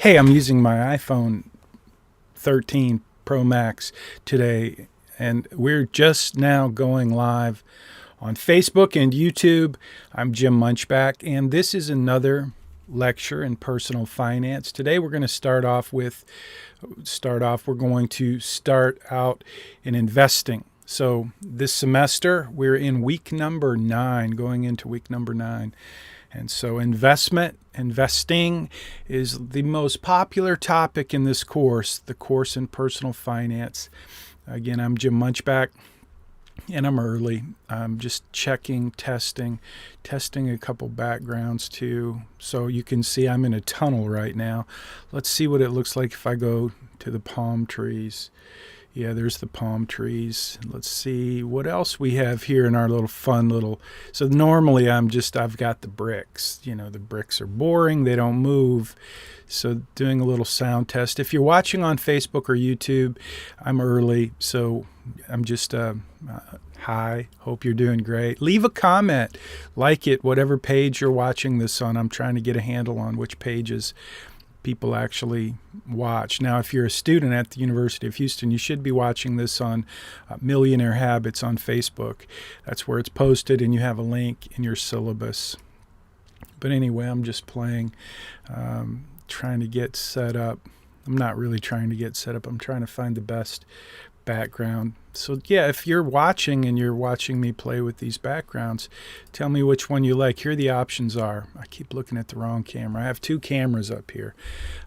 Hey, I'm using my iPhone 13 Pro Max today, and we're just now going live on Facebook and YouTube. I'm Jim Munchback, and this is another lecture in personal finance. Today we're going to start out in investing. So this semester we're in week number 9, going into week number 9. And so investing is the most popular topic in this course, the course in personal finance. Again, I'm Jim Munchback, and I'm early. I'm just checking, testing a couple backgrounds too. So you can see I'm in a tunnel right now. Let's see what it looks like if I go to the palm trees. Yeah, there's the palm trees. Let's see what else we have here in our So normally I've got the bricks. The bricks are boring. They don't move. So doing a little sound test. If you're watching on Facebook or YouTube, I'm early. So I'm just, hi, hope you're doing great. Leave a comment, like it, whatever page you're watching this on. I'm trying to get a handle on which pages people actually watch. Now, if you're a student at the University of Houston, you should be watching this on Millionaire Habits on Facebook. That's where it's posted, and you have a link in your syllabus. But anyway, I'm just playing, trying to get set up. I'm not really trying to get set up. I'm trying to find the best background. So yeah, if you're watching and you're watching me play with these backgrounds, tell me which one you like. Here the options are. I keep looking at the wrong camera. I have 2 cameras up here.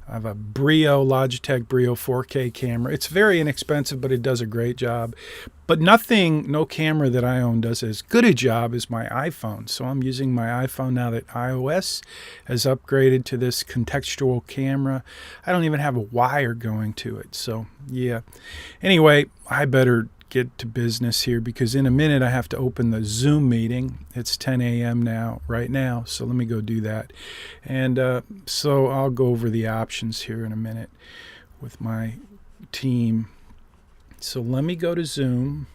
I have a Logitech Brio 4K camera. It's very inexpensive, but it does a great job. But no camera that I own does as good a job as my iPhone. So I'm using my iPhone now that iOS has upgraded to this contextual camera. I don't even have a wire going to it. So yeah. Anyway, I better get to business here because in a minute I have to open the Zoom meeting. It's 10 a.m. right now. So let me go do that. And so I'll go over the options here in a minute with my team. So let me go to Zoom,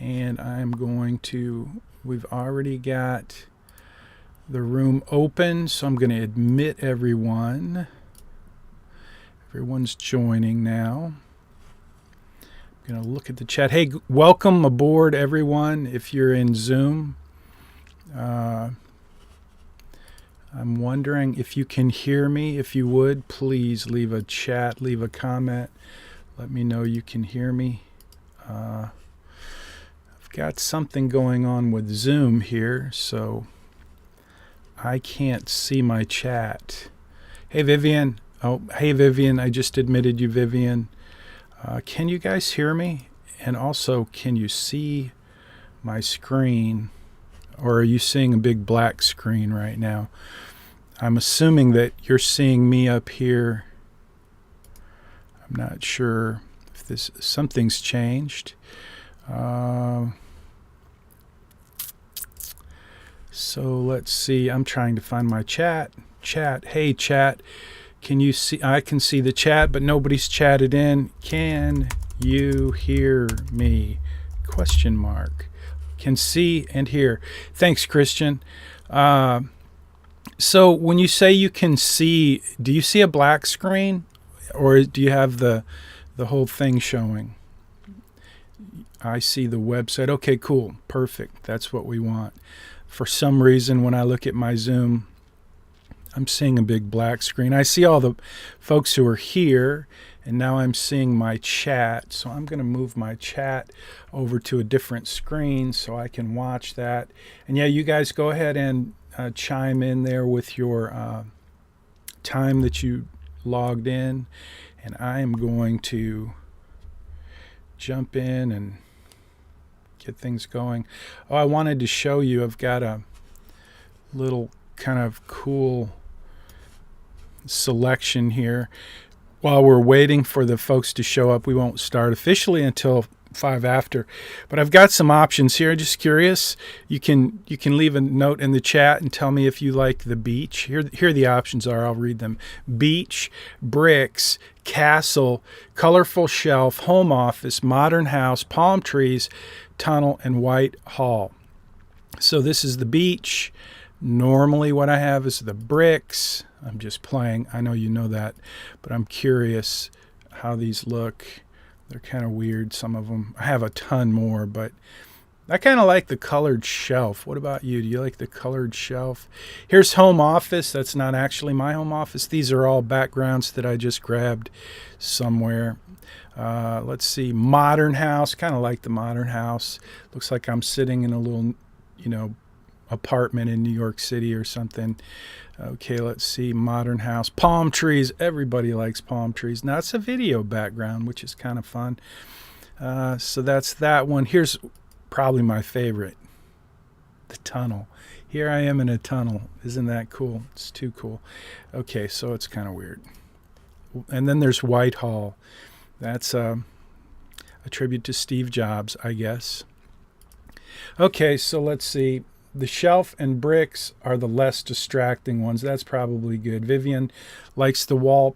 and we've already got the room open, so I'm going to admit everyone. Everyone's joining now. I'm going to look at the chat. Hey, welcome aboard, everyone, if you're in Zoom. I'm wondering if you can hear me. If you would, please leave a chat, leave a comment. Let me know you can hear me. I've got something going on with Zoom here, so I can't see my chat. Hey, Vivian. Oh, hey, Vivian. I just admitted you, Vivian. Can you guys hear me? And also, can you see my screen? Or are you seeing a big black screen right now? I'm assuming that you're seeing me up here. I'm not sure if something's changed. So let's see. I'm trying to find my chat. Hey, chat. Can you see? I can see the chat, but nobody's chatted in. Can you hear me? ? Can see and hear. Thanks, Christian. So when you say you can see, do you see a black screen? Or do you have the whole thing showing? I see the website. Okay, cool. Perfect. That's what we want. For some reason, when I look at my Zoom, I'm seeing a big black screen. I see all the folks who are here, and now I'm seeing my chat. So I'm going to move my chat over to a different screen so I can watch that. And yeah, you guys go ahead and chime in there with your time that you logged in, and I am going to jump in and get things going. Oh, I wanted to show you, I've got a little kind of cool selection here. While we're waiting for the folks to show up, we won't start officially until 5 after. But I've got some options here. Just curious. You can leave a note in the chat and tell me if you like the beach. Here the options are. I'll read them. Beach, bricks, castle, colorful shelf, home office, modern house, palm trees, tunnel, and white hall. So this is the beach. Normally what I have is the bricks. I'm just playing. I know you know that, but I'm curious how these look. They're kind of weird, some of them. I have a ton more, but I kind of like the colored shelf. What about you? Do you like the colored shelf? Here's home office. That's not actually my home office. These are all backgrounds that I just grabbed somewhere. Let's see. Modern house. Kind of like the modern house. Looks like I'm sitting in a little, apartment in New York City or something. Okay, let's see. Modern house. Palm trees. Everybody likes palm trees. Now, it's a video background, which is kind of fun. So that's that one. Here's probably my favorite, the tunnel. Here I am in a tunnel. Isn't that cool? It's too cool. Okay, so it's kind of weird. And then there's Whitehall. That's a tribute to Steve Jobs, I guess. Okay, so let's see. The shelf and bricks are the less distracting ones. That's probably good. Vivian likes the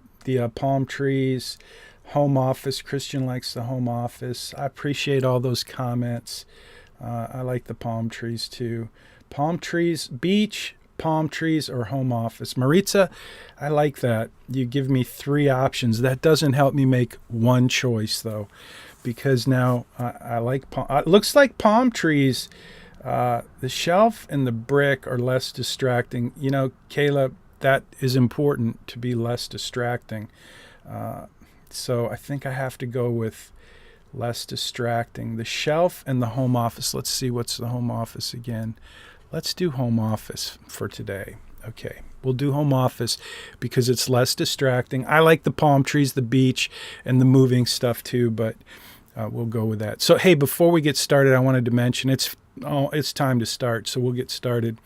palm trees. Home office. Christian likes the home office. I appreciate all those comments. I like the palm trees too. Palm trees, beach, palm trees, or home office. Maritza, I like that. You give me 3 options. That doesn't help me make one choice though, because now I like it looks like palm trees. The shelf and the brick are less distracting. Kayla, that is important to be less distracting. So I think I have to go with less distracting. The shelf and the home office. Let's see what's the home office again. Let's do home office for today. Okay, we'll do home office because it's less distracting. I like the palm trees, the beach, and the moving stuff too, but we'll go with that. So, hey, before we get started, I wanted to mention it's time to start, so we'll get started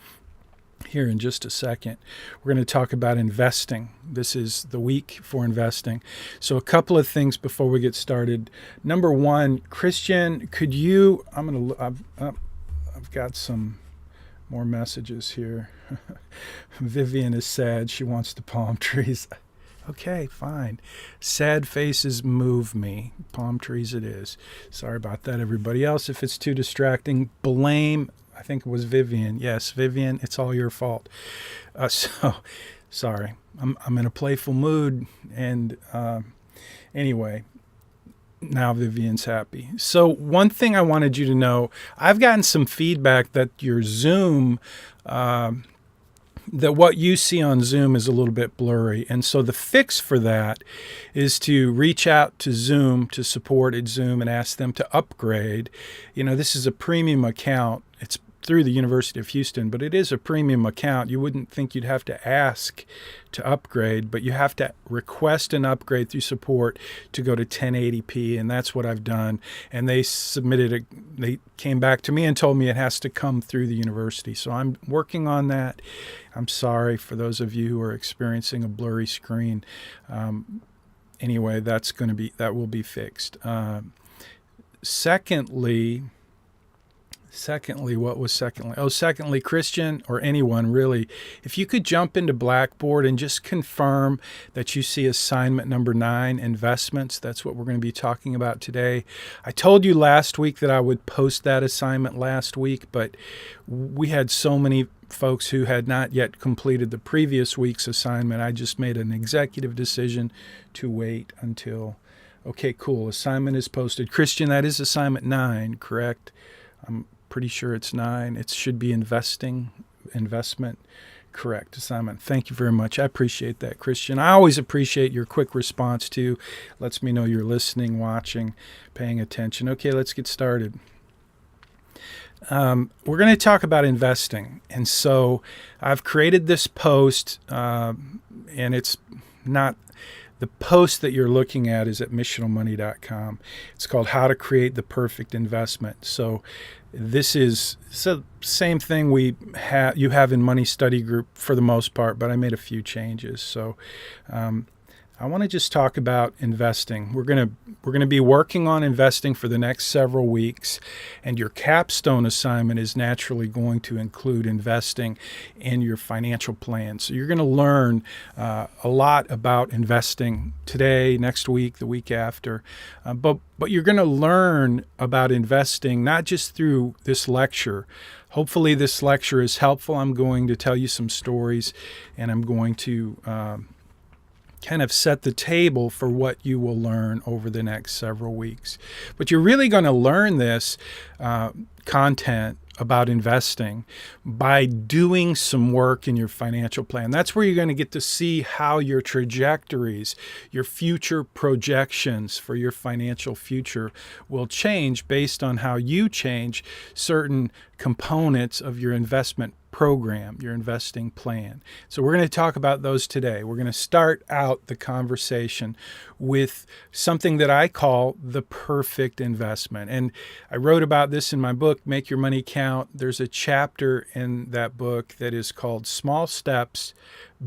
here in just a second. We're going to talk about investing. This is the week for investing. So a couple of things before we get started. Number one, Christian, could you, I've got some more messages here. Vivian is sad. She wants the palm trees. Okay, fine. Sad faces move me. Palm trees it is. Sorry about that, everybody else. If it's too distracting, blame, I think it was Vivian. Yes, Vivian, it's all your fault. So, sorry. I'm in a playful mood, and anyway, now Vivian's happy. So one thing I wanted you to know, I've gotten some feedback that your Zoom, that what you see on Zoom is a little bit blurry. And so the fix for that is to reach out to Zoom, to support at Zoom, and ask them to upgrade. This is a premium account. It's through the University of Houston, but it is a premium account. You wouldn't think you'd have to ask to upgrade, but you have to request an upgrade through support to go to 1080p, and that's what I've done. And they they came back to me and told me it has to come through the university. So I'm working on that. I'm sorry for those of you who are experiencing a blurry screen. Anyway, that will be fixed. Secondly, what was secondly? Secondly, Christian, or anyone really, if you could jump into Blackboard and just confirm that you see assignment number 9, investments. That's what we're going to be talking about today. I told you last week that I would post that assignment last week, but we had so many folks who had not yet completed the previous week's assignment. I just made an executive decision to wait until, okay, cool, assignment is posted. Christian, that is assignment 9, correct? I'm pretty sure it's 9. It should be investment. Correct. Assignment. Thank you very much. I appreciate that, Christian. I always appreciate your quick response too. Lets me know you're listening, watching, paying attention. Okay, let's get started. We're going to talk about investing. And so I've created this post, and it's not, the post that you're looking at is at missionalmoney.com. It's called How to Create the Perfect Investment. So this is the same thing you have in Money Study Group for the most part, but I made a few changes. So I want to just talk about investing. We're going to be working on investing for the next several weeks, and your capstone assignment is naturally going to include investing in your financial plan. So you're going to learn a lot about investing today, next week, the week after, but you're going to learn about investing not just through this lecture. Hopefully this lecture is helpful. I'm going to tell you some stories, and I'm going to kind of set the table for what you will learn over the next several weeks. But you're really going to learn this content about investing by doing some work in your financial plan. That's where you're going to get to see how your trajectories, your future projections for your financial future will change based on how you change certain components of your investment program, your investing plan. So we're going to talk about those today. We're going to start out the conversation with something that I call the perfect investment. And I wrote about this in my book, Make Your Money Count. There's a chapter in that book that is called Small Steps,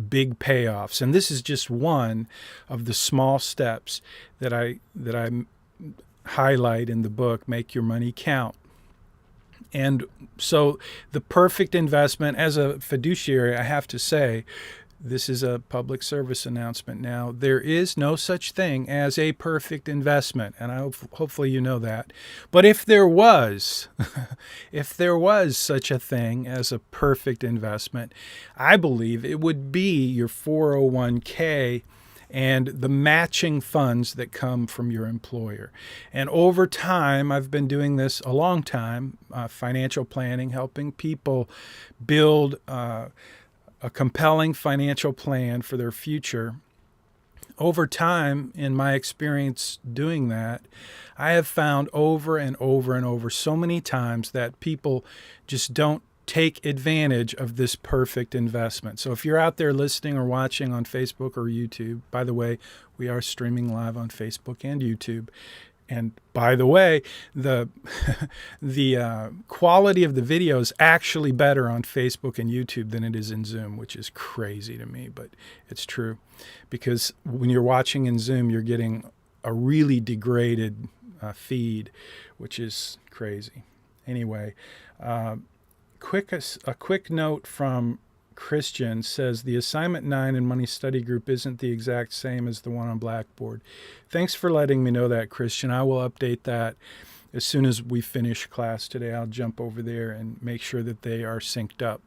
Big Payoffs. And this is just one of the small steps that I highlight in the book, Make Your Money Count. And so the perfect investment, as a fiduciary, I have to say, this is a public service announcement now. There is no such thing as a perfect investment, and hopefully you know that. But if there was, if there was such a thing as a perfect investment, I believe it would be your 401k and the matching funds that come from your employer. And over time, I've been doing this a long time, financial planning, helping people build a compelling financial plan for their future. Over time, in my experience doing that, I have found over and over and over so many times that people just don't take advantage of this perfect investment. So if you're out there listening or watching on Facebook or YouTube, by the way, we are streaming live on Facebook and YouTube. And by the way, the quality of the video is actually better on Facebook and YouTube than it is in Zoom, which is crazy to me, but it's true. Because when you're watching in Zoom, you're getting a really degraded feed, which is crazy. Anyway, a quick note from Christian says the assignment 9 in Money Study Group isn't the exact same as the one on Blackboard. Thanks for letting me know that, Christian. I will update that as soon as we finish class today. I'll jump over there and make sure that they are synced up.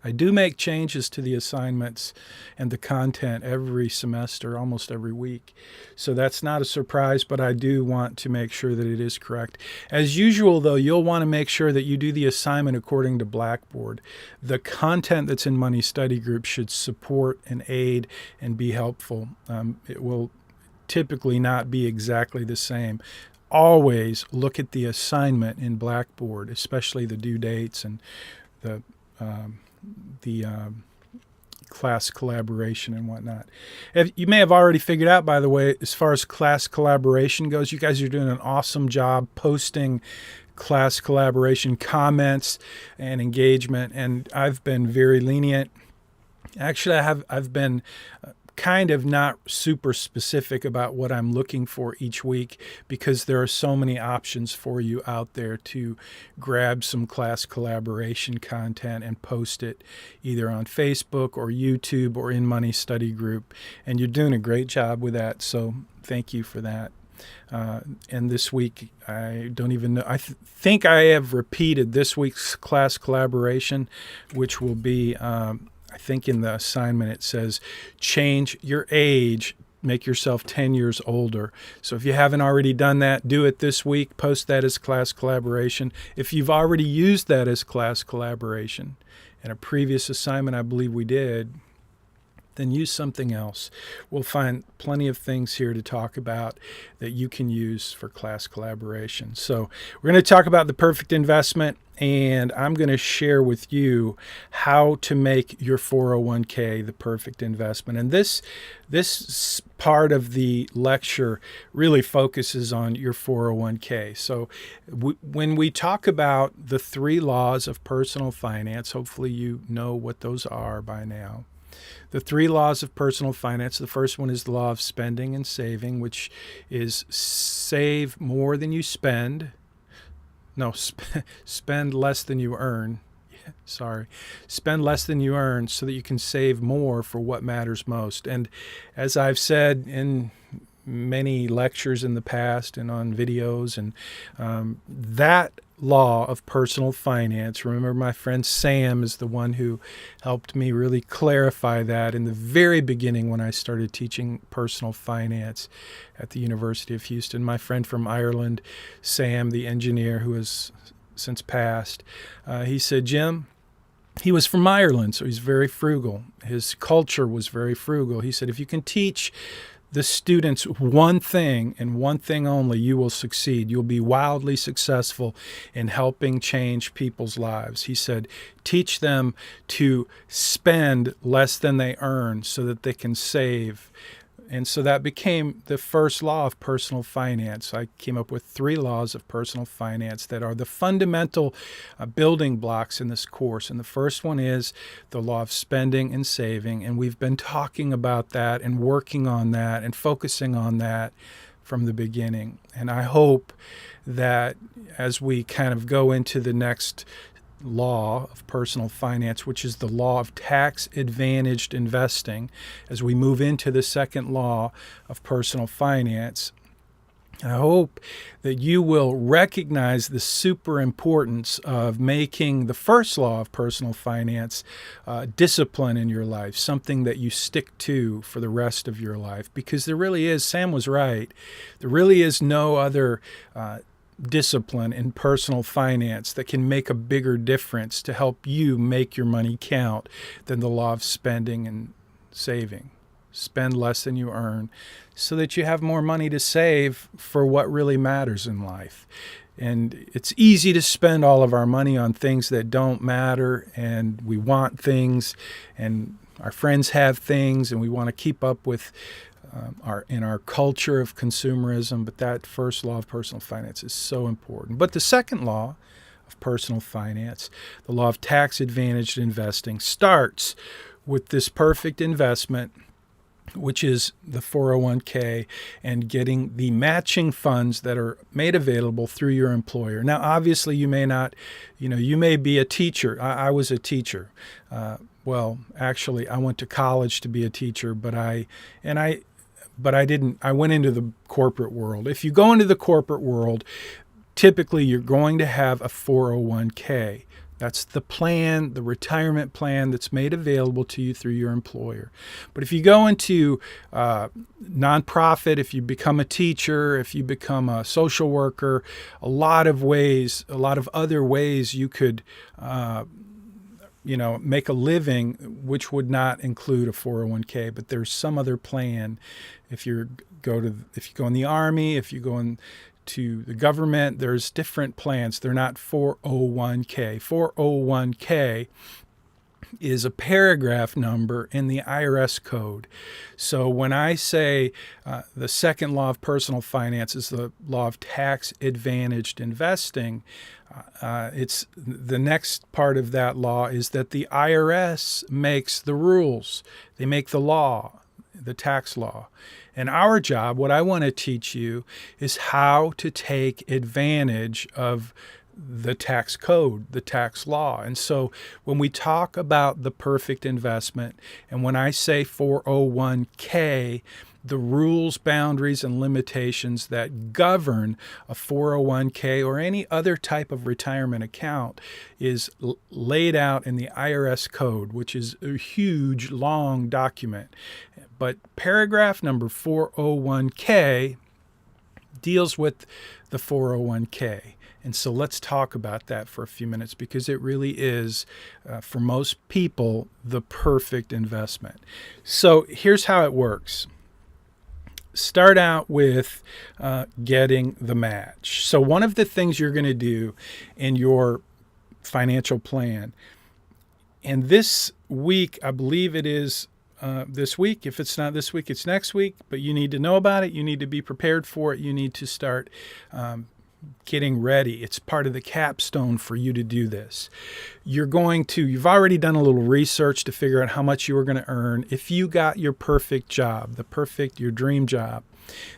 I do make changes to the assignments and the content every semester, almost every week. So that's not a surprise, but I do want to make sure that it is correct. As usual, though, you'll want to make sure that you do the assignment according to Blackboard. The content that's in Money Study Group should support and aid and be helpful. It will typically not be exactly the same. Always look at the assignment in Blackboard, especially the due dates and the class collaboration and whatnot. You may have already figured out, by the way, as far as class collaboration goes, you guys are doing an awesome job posting class collaboration comments and engagement, and I've been very lenient. Actually, I've been kind of not super specific about what I'm looking for each week because there are so many options for you out there to grab some class collaboration content and post it either on Facebook or YouTube or in Money Study Group. And you're doing a great job with that, so thank you for that. And this week, I don't even know. I think I have repeated this week's class collaboration, which will be I think in the assignment it says change your age, make yourself 10 years older. So if you haven't already done that, do it this week. Post that as class collaboration. If you've already used that as class collaboration in a previous assignment, I believe we did, then use something else. We'll find plenty of things here to talk about that you can use for class collaboration. So we're going to talk about the perfect investment, and I'm going to share with you how to make your 401k the perfect investment. And this part of the lecture really focuses on your 401k. So when we talk about the 3 laws of personal finance, hopefully you know what those are by now. The 3 laws of personal finance. The first one is the law of spending and saving, which is save more than you spend. No, spend less than you earn. Sorry. Spend less than you earn so that you can save more for what matters most. And as I've said in many lectures in the past and on videos. And that law of personal finance, remember my friend Sam is the one who helped me really clarify that in the very beginning when I started teaching personal finance at the University of Houston. My friend from Ireland, Sam, the engineer who has since passed, he said, Jim, he was from Ireland, so he's very frugal. His culture was very frugal. He said, if you can teach the students one thing and one thing only, you will succeed. You'll be wildly successful in helping change people's lives. He said, teach them to spend less than they earn so that they can save. And so that became the first law of personal finance. I came up with 3 laws of personal finance that are the fundamental building blocks in this course. And the first one is the law of spending and saving. And we've been talking about that and working on that and focusing on that from the beginning. And I hope that as we kind of go into the next law of personal finance, which is the law of tax-advantaged investing, as we move into the second law of personal finance, I hope that you will recognize the super importance of making the first law of personal finance discipline in your life, something that you stick to for the rest of your life. Because there really is, Sam was right, there really is no other discipline in personal finance that can make a bigger difference to help you make your money count than the law of spending and saving. Spend less than you earn so that you have more money to save for what really matters in life. And it's easy to spend all of our money on things that don't matter, and we want things, and our friends have things, and we want to keep up with our culture of consumerism. But that first law of personal finance is so important. But the second law of personal finance, the law of tax-advantaged investing, starts with this perfect investment, which is the 401k, and getting the matching funds that are made available through your employer. Now, obviously, you may not, you may be a teacher. I was a teacher. Well, actually, I went to college to be a teacher, but I didn't. I went into the corporate world. If you go into the corporate world, typically you're going to have a 401k. That's the plan, the retirement plan that's made available to you through your employer. But if you go into nonprofit, if you become a teacher, if you become a social worker, a lot of other ways you could make a living, which would not include a 401k, but there's some other plan. If you go in the Army, if you go into the government, there's different plans. They're not 401k. 401k is a paragraph number in the IRS code. So when I say the second law of personal finance is the law of tax-advantaged investing, it's the next part of that law is that the IRS makes the rules. They make the law, the tax law. And our job, what I want to teach you, is how to take advantage of the tax code, the tax law. And so when we talk about the perfect investment, and when I say 401k, the rules, boundaries, and limitations that govern a 401k or any other type of retirement account is laid out in the IRS code, which is a huge, long document. But paragraph number 401k deals with the 401k. And so let's talk about that for a few minutes, because it really is, for most people, the perfect investment. So here's how it works. Start out with getting the match. So one of the things you're going to do in your financial plan, and this week, I believe it is this week. If it's not this week, it's next week. But you need to know about it. You need to be prepared for it. You need to start getting ready. It's part of the capstone for you to do this. You've already done a little research to figure out how much you were going to earn if you got your perfect job, your dream job.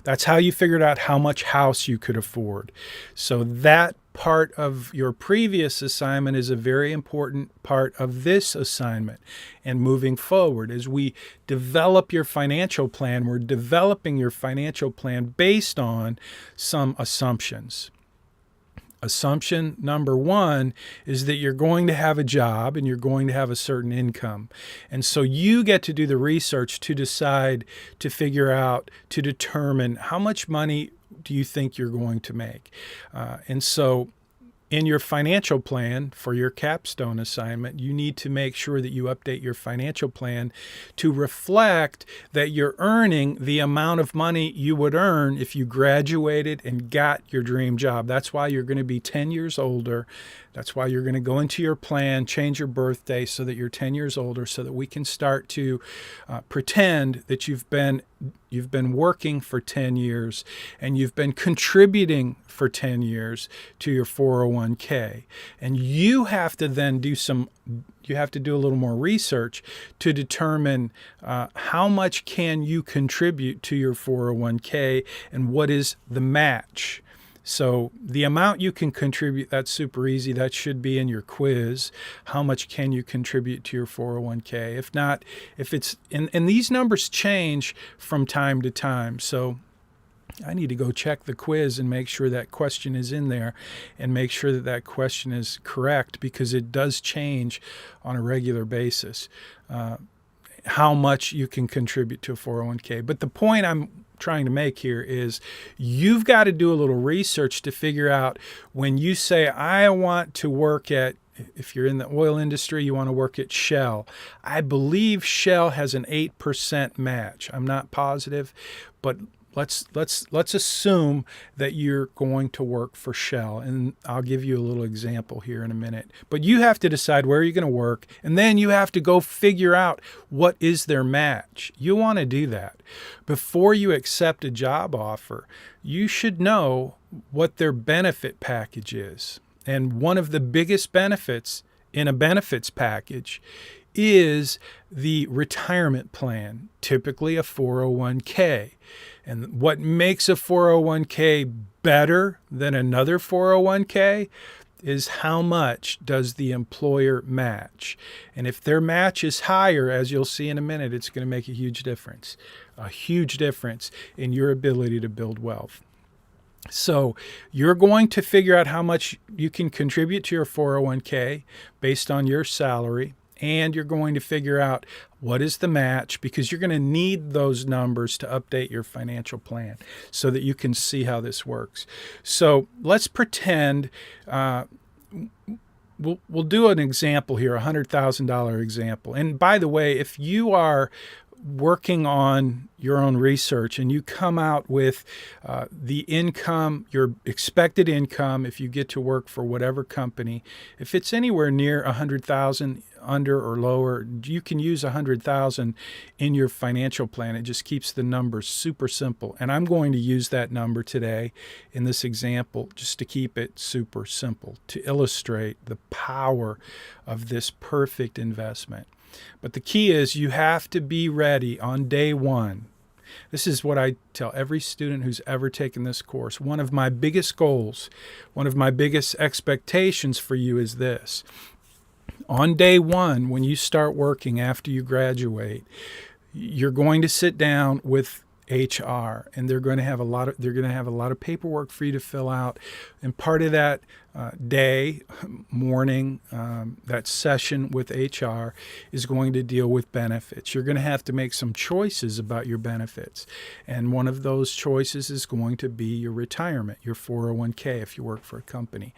That's how you figured out how much house you could afford. So that part of your previous assignment is a very important part of this assignment. And moving forward, as we develop your financial plan, we're developing your financial plan based on some assumptions. Assumption number one is that you're going to have a job and you're going to have a certain income. And so you get to do the research to decide, to figure out, to determine how much money do you think you're going to make. And so in your financial plan for your capstone assignment, you need to make sure that you update your financial plan to reflect that you're earning the amount of money you would earn if you graduated and got your dream job. That's why you're going to be 10 years older. That's why you're going to go into your plan, change your birthday so that you're 10 years older, so that we can start to pretend that you've been working for 10 years and you've been contributing for 10 years to your 401k. And you have to then do a little more research to determine how much can you contribute to your 401k and what is the match. So the amount you can contribute, that's super easy. That should be in your quiz. How much can you contribute to your 401k? If not, if it's, and these numbers change from time to time. So I need to go check the quiz and make sure that question is in there and make sure that that question is correct, because it does change on a regular basis, how much you can contribute to a 401k. But the point I'm trying to make here is you've got to do a little research to figure out, when you say, I want to work at, if you're in the oil industry, you want to work at Shell. I believe Shell has an 8% match. I'm not positive, but let's assume that you're going to work for Shell, and I'll give you a little example here in a minute. But you have to decide where you're going to work, and then you have to go figure out what is their match. You want to do that. Before you accept a job offer, you should know what their benefit package is. And one of the biggest benefits in a benefits package is the retirement plan, typically a 401k. And what makes a 401k better than another 401k is how much does the employer match. And if their match is higher, as you'll see in a minute, it's going to make a huge difference in your ability to build wealth. So you're going to figure out how much you can contribute to your 401k based on your salary, and you're going to figure out what is the match, because you're going to need those numbers to update your financial plan so that you can see how this works. So let's pretend we'll do an example here, a $100,000 example. And by the way, if you are working on your own research and you come out with the income, your expected income, if you get to work for whatever company, if it's anywhere near 100,000 under or lower, you can use 100,000 in your financial plan. It just keeps the numbers super simple. And I'm going to use that number today in this example just to keep it super simple, to illustrate the power of this perfect investment. But the key is you have to be ready on day one. This is what I tell every student who's ever taken this course. One of my biggest goals, one of my biggest expectations for you is this. On day one, when you start working after you graduate, you're going to sit down with HR, and they're going to have a lot of paperwork for you to fill out. And part of that morning, that session with HR is going to deal with benefits. You're going to have to make some choices about your benefits. And one of those choices is going to be your retirement, your 401k if you work for a company.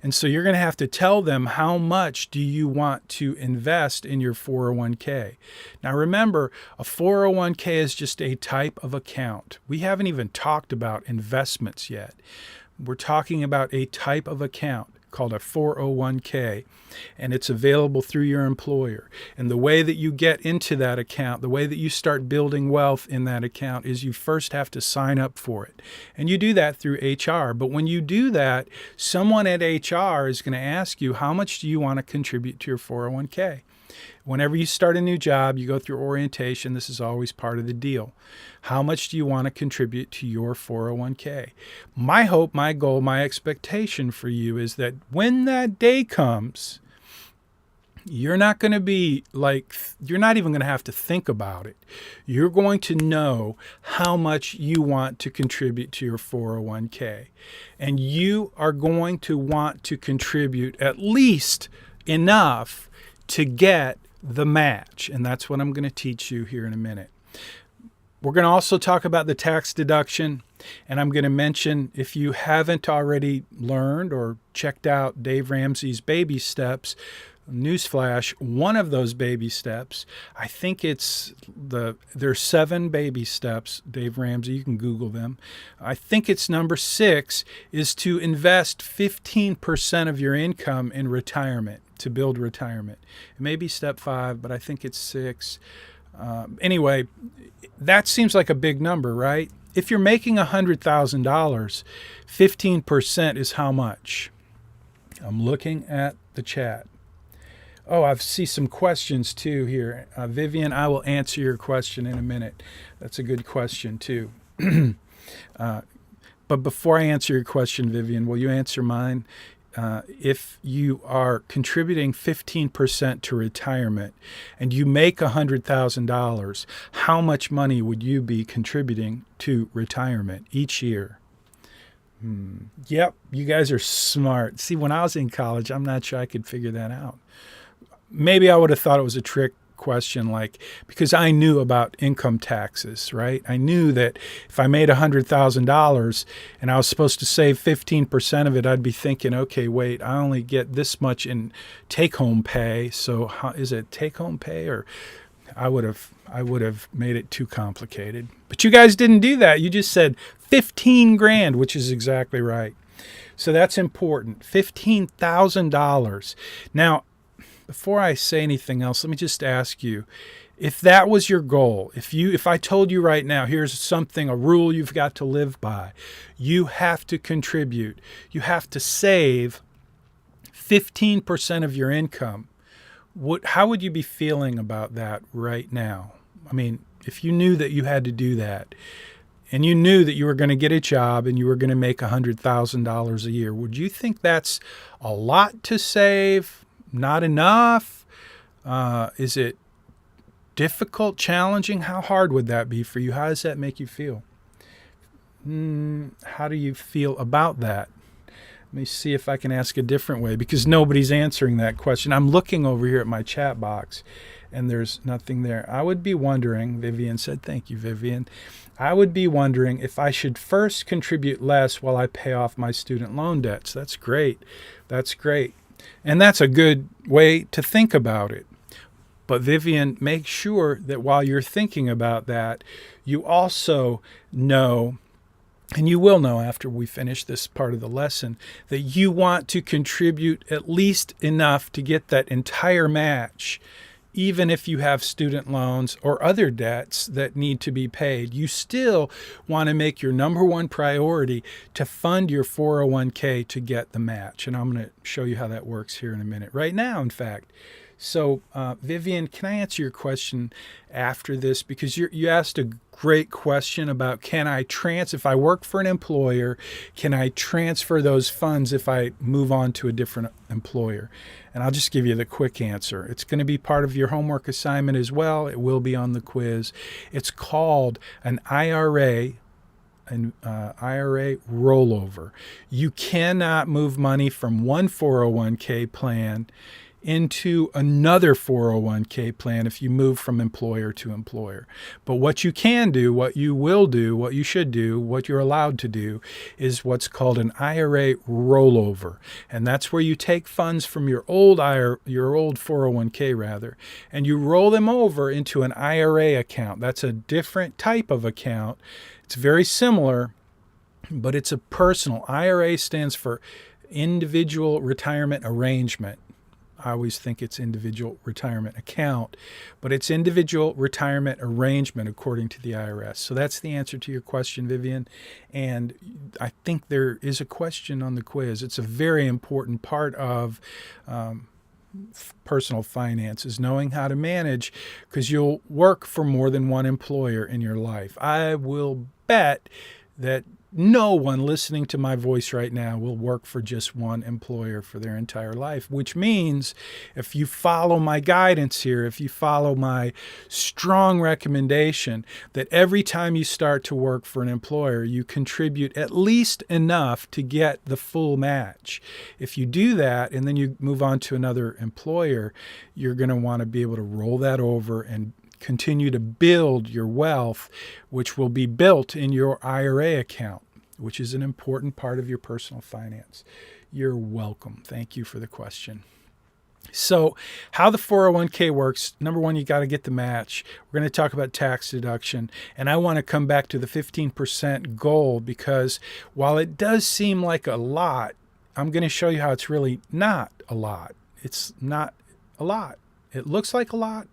And so you're going to have to tell them, how much do you want to invest in your 401k? Now remember, a 401k is just a type of account. We haven't even talked about investments yet. We're talking about a type of account called a 401k, and it's available through your employer. And the way that you get into that account, the way that you start building wealth in that account, is you first have to sign up for it. And you do that through HR. But when you do that, someone at HR is going to ask you, how much do you want to contribute to your 401k? Whenever you start a new job, you go through orientation. This is always part of the deal. How much do you want to contribute to your 401k? My hope, my goal, my expectation for you is that when that day comes, you're not going to be like, you're not even going to have to think about it. You're going to know how much you want to contribute to your 401k. And you are going to want to contribute at least enough to get the match. And that's what I'm going to teach you here in a minute. We're going to also talk about the tax deduction. And I'm going to mention, if you haven't already learned or checked out Dave Ramsey's baby steps, newsflash, one of those baby steps, I think there's 7 baby steps, Dave Ramsey, you can Google them. I think it's number 6 is to invest 15% of your income in retirement, to build retirement. It may be step 5, but I think it's 6. Anyway, that seems like a big number, right? If you're making $100,000, 15% is how much? I'm looking at the chat. Oh, I see some questions too here. Vivian, I will answer your question in a minute. That's a good question too. But before I answer your question, Vivian, will you answer mine? If you are contributing 15% to retirement and you make $100,000, how much money would you be contributing to retirement each year? Yep, you guys are smart. See, when I was in college, I'm not sure I could figure that out. Maybe I would have thought it was a trick question, because I knew about income taxes, right? I knew that if I made $100,000 and I was supposed to save 15% of it, I'd be thinking, okay, wait, I only get this much in take-home pay. So is it take-home pay? Or I would have made it too complicated. But you guys didn't do that. You just said 15 grand, which is exactly right. So that's important. $15,000. Now, before I say anything else, let me just ask you, if that was your goal, if I told you right now, here's a rule you've got to live by, you have to contribute, you have to save 15% of your income, how would you be feeling about that right now? I mean, if you knew that you had to do that, and you knew that you were going to get a job and you were going to make $100,000 a year, would you think that's a lot to save? Not enough? Is it difficult, challenging? How hard would that be for you? How does that make you feel? How do you feel about that? Let me see if I can ask a different way, because nobody's answering that question. I'm looking over here at my chat box and there's nothing there. I would be wondering, Vivian said, thank you, Vivian. I would be wondering if I should first contribute less while I pay off my student loan debts. That's great. That's great. And that's a good way to think about it. But Vivian, make sure that while you're thinking about that, you also know, and you will know after we finish this part of the lesson, that you want to contribute at least enough to get that entire match. Even if you have student loans or other debts that need to be paid, you still want to make your number one priority to fund your 401k to get the match. And I'm going to show you how that works here in a minute. Right now, in fact. So, Vivian, can I answer your question after this? Because you asked a great question about if I work for an employer, can I transfer those funds if I move on to a different employer? And I'll just give you the quick answer. It's going to be part of your homework assignment as well. It will be on the quiz. It's called an IRA. An IRA rollover. You cannot move money from one 401k plan into another 401k plan if you move from employer to employer. But what you can do, what you will do, what you should do, what you're allowed to do is what's called an IRA rollover. And that's where you take funds from your old 401k rather, and you roll them over into an IRA account. That's a different type of account. It's very similar, but it's a personal. IRA stands for Individual Retirement Arrangement. I always think it's individual retirement account, but it's individual retirement arrangement according to the IRS. So that's the answer to your question, Vivian. And I think there is a question on the quiz. It's a very important part of personal finances, knowing how to manage, because you'll work for more than one employer in your life. I will bet that no one listening to my voice right now will work for just one employer for their entire life, which means if you follow my guidance here, if you follow my strong recommendation that every time you start to work for an employer, you contribute at least enough to get the full match. If you do that and then you move on to another employer, you're going to want to be able to roll that over and continue to build your wealth, which will be built in your IRA account, which is an important part of your personal finance. You're welcome. Thank you for the question. So how the 401k works, number one, you got to get the match. We're going to talk about tax deduction. And I want to come back to the 15% goal, because while it does seem like a lot, I'm going to show you how it's really not a lot. It's not a lot. It looks like a lot.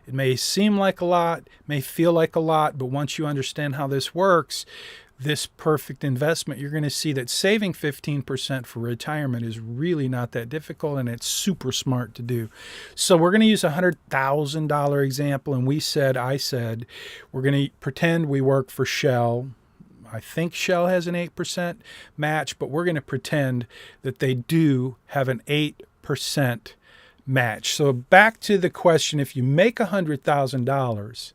It may seem like a lot, may feel like a lot, but once you understand how this works, this perfect investment, you're going to see that saving 15% for retirement is really not that difficult, and it's super smart to do. So we're going to use a $100,000 example, and I said, we're going to pretend we work for Shell. I think Shell has an 8% match, but we're going to pretend that they do have an 8% match. So back to the question, if you make $100,000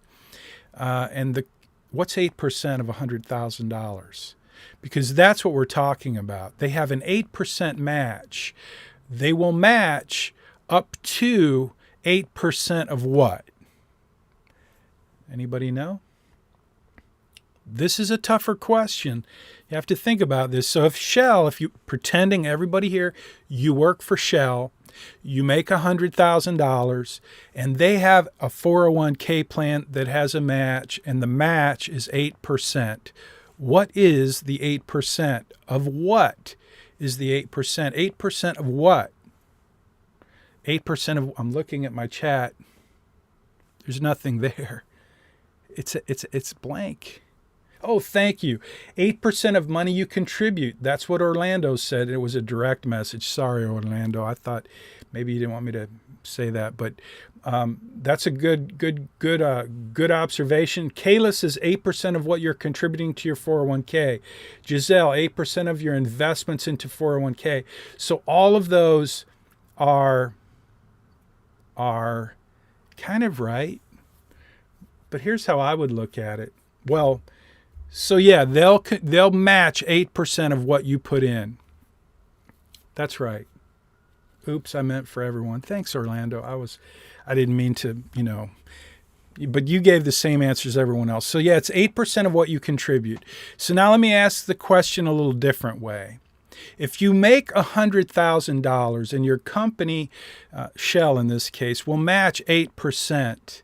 what's 8% of $100,000? Because that's what we're talking about. They have an 8% match. They will match up to 8% of what? Anybody know? This is a tougher question. You have to think about this. So if you pretending everybody here, you work for Shell, you make $100,000, and they have a 401k plan that has a match, and the match is 8%. What is the 8% of what is the 8%? 8% of what? 8% of, I'm looking at my chat. There's nothing there. It's blank. Oh, thank you. 8% of money you contribute. That's what Orlando said. It was a direct message. Sorry, Orlando. I thought maybe you didn't want me to say that, but that's a good observation. Kayla says 8% of what you're contributing to your 401k. Giselle, 8% of your investments into 401k. So all of those are kind of right. But here's how I would look at it. Well, so yeah, they'll match 8% of what you put in. That's right. Oops, I meant for everyone. Thanks, Orlando. I didn't mean to, but you gave the same answers as everyone else. So yeah, it's 8% of what you contribute. So now let me ask the question a little different way. If you make $100,000 and your company, Shell in this case, will match 8%,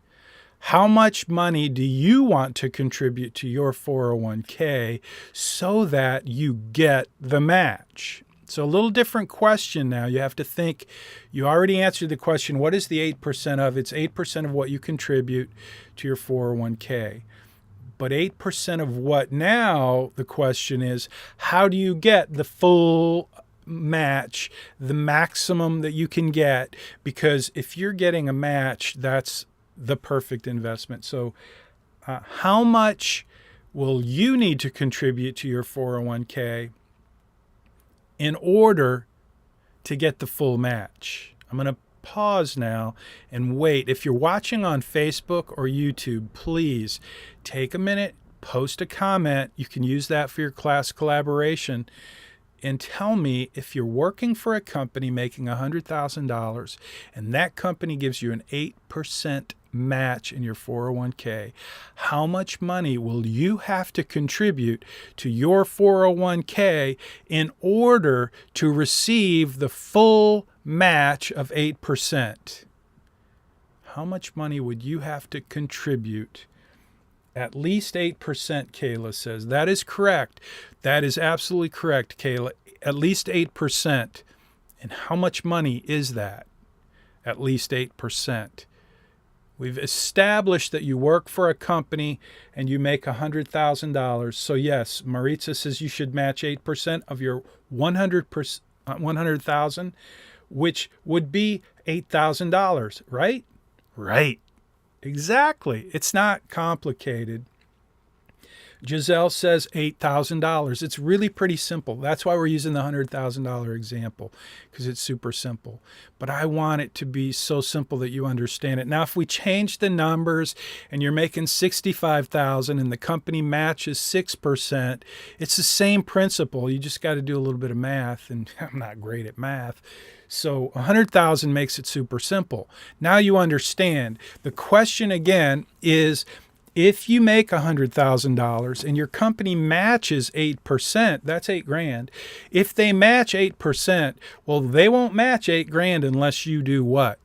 how much money do you want to contribute to your 401k so that you get the match? So a little different question now. You have to think, you already answered the question, what is the 8% of? It's 8% of what you contribute to your 401k. But 8% of what now? The question is, how do you get the full match, the maximum that you can get? Because if you're getting a match, that's the perfect investment. So how much will you need to contribute to your 401k in order to get the full match? I'm going to pause now and wait. If you're watching on Facebook or YouTube, please take a minute, post a comment. You can use that for your class collaboration. And tell me, if you're working for a company making $100,000 and that company gives you an 8% match in your 401k, how much money will you have to contribute to your 401k in order to receive the full match of 8%? How much money would you have to contribute? At least 8%, Kayla says. That is correct. That is absolutely correct, Kayla. At least 8%. And how much money is that? At least 8%. We've established that you work for a company and you make $100,000. So yes, Maritza says you should match 8% of your 100,000. which would be $8,000, right? Right. Exactly. It's not complicated. Giselle says $8,000. It's really pretty simple. That's why we're using the $100,000 example, because it's super simple. But I want it to be so simple that you understand it. Now, if we change the numbers and you're making $65,000 and the company matches 6%, it's the same principle. You just got to do a little bit of math, and I'm not great at math. So 100,000 makes it super simple. Now you understand. The question again is, if you make $100,000 and your company matches 8%, that's $8,000. If they match 8%, well, they won't match $8,000 unless you do what?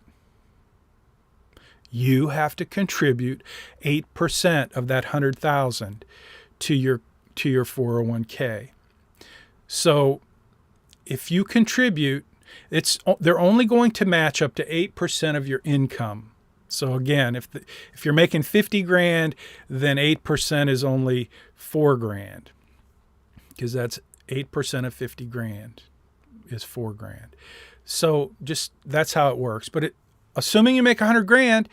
You have to contribute 8% of that 100,000 to your 401k. So if you contribute, they're only going to match up to 8% of your income. So again, if you're making $50,000, then 8% is only $4,000, because that's 8% of $50,000 is $4,000. So just that's how it works. But assuming you make $100,000,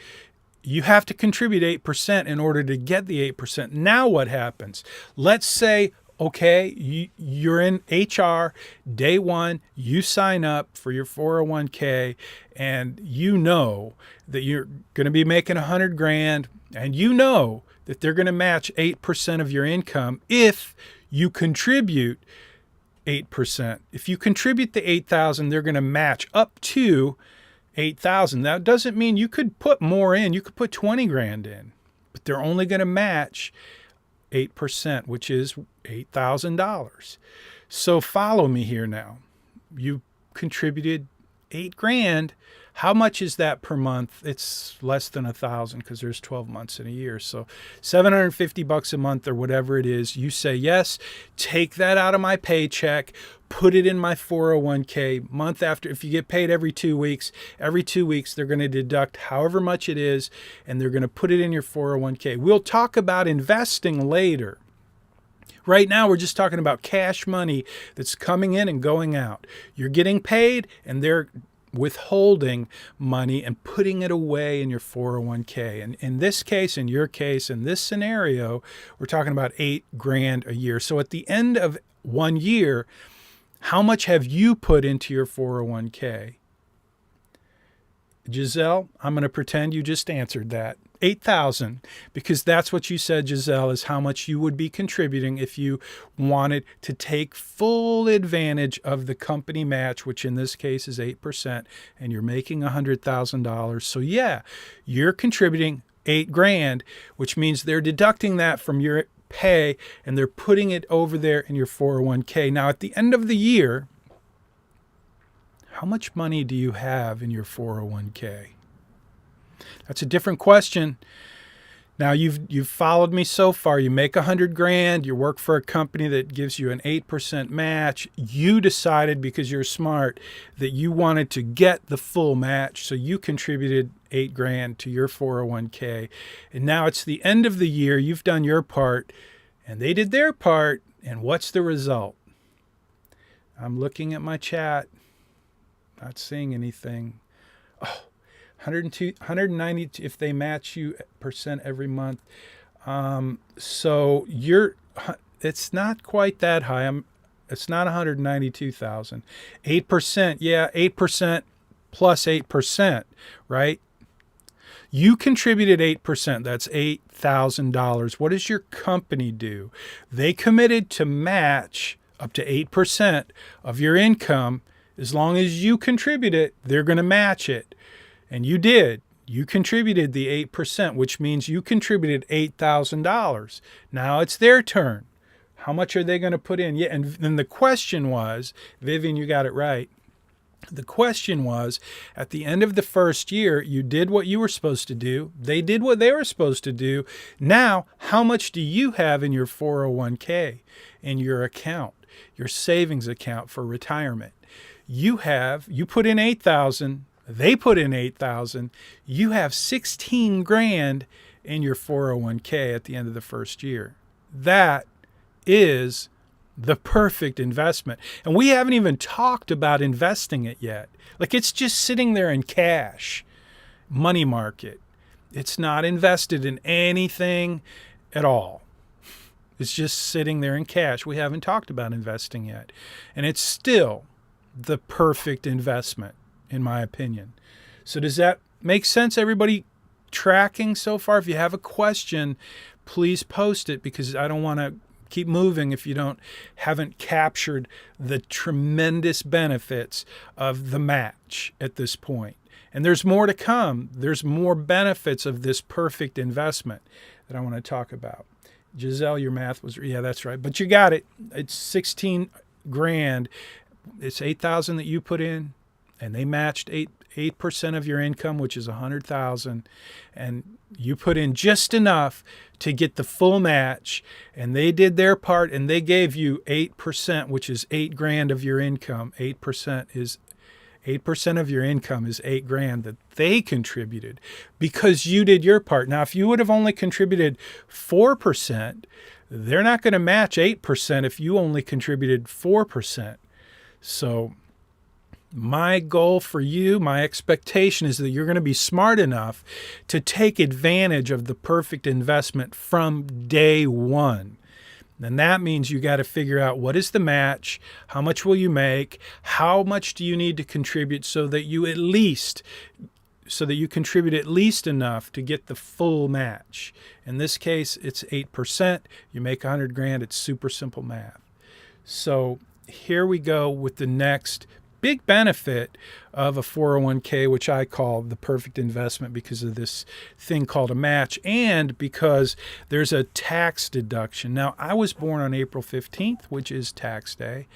you have to contribute 8% in order to get the 8%. Now what happens? Let's say, okay, you're in HR, day one, you sign up for your 401k, and you know that you're going to be making $100,000, and you know that they're going to match 8% of your income if you contribute 8%. If you contribute the $8,000, they're going to match up to $8,000. That doesn't mean you could put more in. You could put $20,000 in, but they're only going to match 8%, which is $8,000. So follow me here now. You contributed $8,000. How much is that per month? It's less than 1,000 because there's 12 months in a year. So $750 a month or whatever it is. You say, yes, take that out of my paycheck, put it in my 401k month after. If you get paid every 2 weeks, they're going to deduct however much it is, and they're going to put it in your 401k. We'll talk about investing later. Right now, we're just talking about cash money that's coming in and going out. You're getting paid, and they're withholding money and putting it away in your 401k. And in this case, in your case, in this scenario, we're talking about $8,000 a year. So at the end of 1 year, how much have you put into your 401k? Giselle, I'm going to pretend you just answered that. 8,000, because that's what you said, Giselle, is how much you would be contributing if you wanted to take full advantage of the company match, which in this case is 8%, and you're making $100,000. So yeah, you're contributing $8,000, which means they're deducting that from your pay and they're putting it over there in your 401k. Now, at the end of the year, how much money do you have in your 401k? That's a different question. Now, you've followed me so far. You make $100,000. You work for a company that gives you an 8% match. You decided, because you're smart, that you wanted to get the full match. So you contributed $8,000 to your 401k. And now it's the end of the year. You've done your part, and they did their part. And what's the result? I'm looking at my chat, not seeing anything. Oh, 190 if they match you percent every month. So it's not quite that high. It's not 192,000. 8%, yeah, 8% plus 8%, right? You contributed 8%. That's $8,000. What does your company do? They committed to match up to 8% of your income. As long as you contribute it, they're going to match it. And you did. You contributed the 8%, which means you contributed $8,000. Now it's their turn. How much are they going to put in? Yeah, and then the question was, Vivian, you got it right. The question was, at the end of the first year, you did what you were supposed to do. They did what they were supposed to do. Now, how much do you have in your 401k, in your account, your savings account for retirement? You put in 8,000. They put in 8,000. You have 16,000 in your 401k at the end of the first year. That is The perfect investment. And we haven't even talked about investing it yet. Like, it's just sitting there in cash, money market. It's not invested in anything at all. It's just sitting there in cash. We haven't talked about investing yet. And it's still the perfect investment, in my opinion. So does that make sense, everybody tracking so far? If you have a question, please post it, because I don't want to keep moving if you haven't captured the tremendous benefits of the match at this point. And there's more to come. There's more benefits of this perfect investment that I want to talk about. Giselle, your math was, yeah, that's right. But you got it. It's 16 grand. It's 8,000 that you put in, and they matched 8% of your income, which is 100,000, and you put in just enough to get the full match, and they did their part, and they gave you 8%, which is 8 grand of your income. 8% of your income is 8 grand that they contributed because you did your part. Now, if you would have only contributed 4%, they're not going to match 8% if you only contributed 4%. So my goal for you, my expectation is that you're going to be smart enough to take advantage of the perfect investment from day one. And that means you got to figure out, what is the match? How much will you make? How much do you need to contribute so that you contribute at least enough to get the full match? In this case, it's 8%. You make 100 grand. It's super simple math. So here we go with the next big benefit of a 401k, which I call the perfect investment because of this thing called a match, and because there's a tax deduction. Now, I was born on April 15th, which is tax day,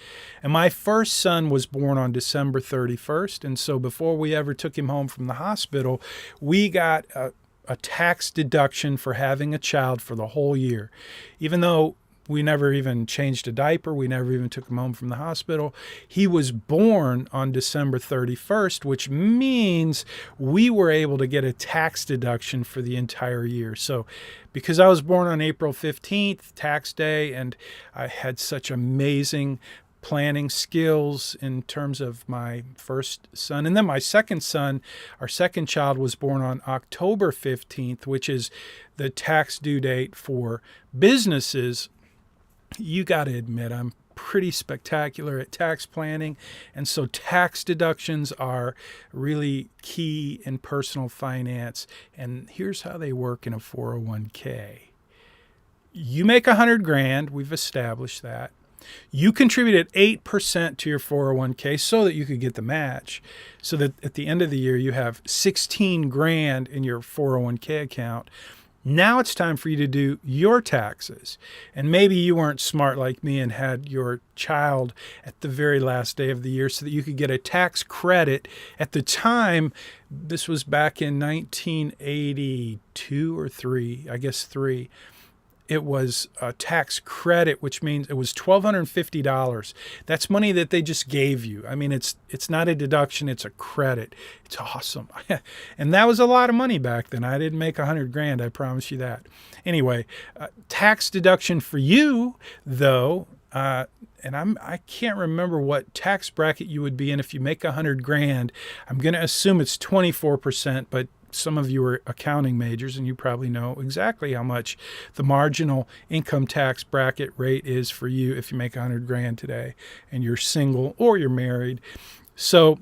and my first son was born on December 31st, and so before we ever took him home from the hospital, we got a tax deduction for having a child for the whole year. Even though we never even changed a diaper, we never even took him home from the hospital, he was born on December 31st, which means we were able to get a tax deduction for the entire year. So because I was born on April 15th, tax day, and I had such amazing planning skills in terms of my first son. And then my second son, our second child, was born on October 15th, which is the tax due date for businesses. You got to admit, I'm pretty spectacular at tax planning. And so tax deductions are really key in personal finance. And here's how they work in a 401k. You make 100 grand. We've established that. You contributed 8% to your 401k so that you could get the match. So that at the end of the year, you have 16 grand in your 401k account. Now it's time for you to do your taxes. And maybe you weren't smart like me and had your child at the very last day of the year so that you could get a tax credit. At the time, this was back in 1982 or 3, I guess 3. It was a tax credit, which means it was $1,250. That's money that they just gave you. I mean, it's not a deduction, it's a credit. It's awesome. And that was a lot of money back then. I didn't make 100 grand, I promise you that. Anyway, tax deduction for you, though, and I can't remember what tax bracket you would be in if you make 100 grand. I'm going to assume it's 24%, but some of you are accounting majors and you probably know exactly how much the marginal income tax bracket rate is for you if you make 100 grand today and you're single or you're married. So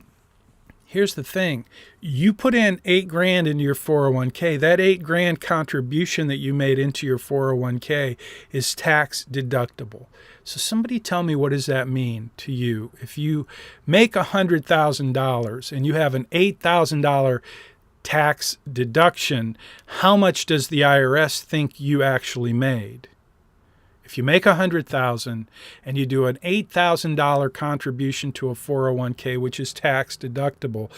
here's the thing. You put in 8 grand into your 401k. That 8 grand contribution that you made into your 401k is tax deductible. So somebody tell me, what does that mean to you? If you make $100,000 and you have an $8,000 tax deduction, how much does the IRS think you actually made? If you make $100,000 and you do an $8,000 contribution to a 401k, which is tax deductible,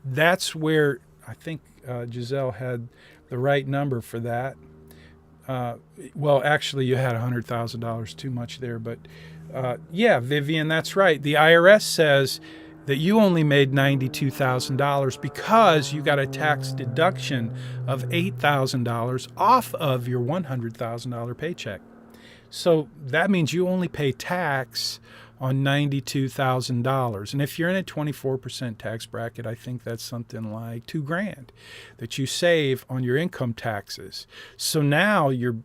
that's where I think Giselle had the right number for that. Well, actually, you had $100,000 too much there, but yeah, Vivian, that's right. The IRS says that you only made $92,000 because you got a tax deduction of $8,000 off of your $100,000 paycheck. So that means you only pay tax on $92,000. And if you're in a 24% tax bracket, I think that's something like $2,000 that you save on your income taxes. So now you're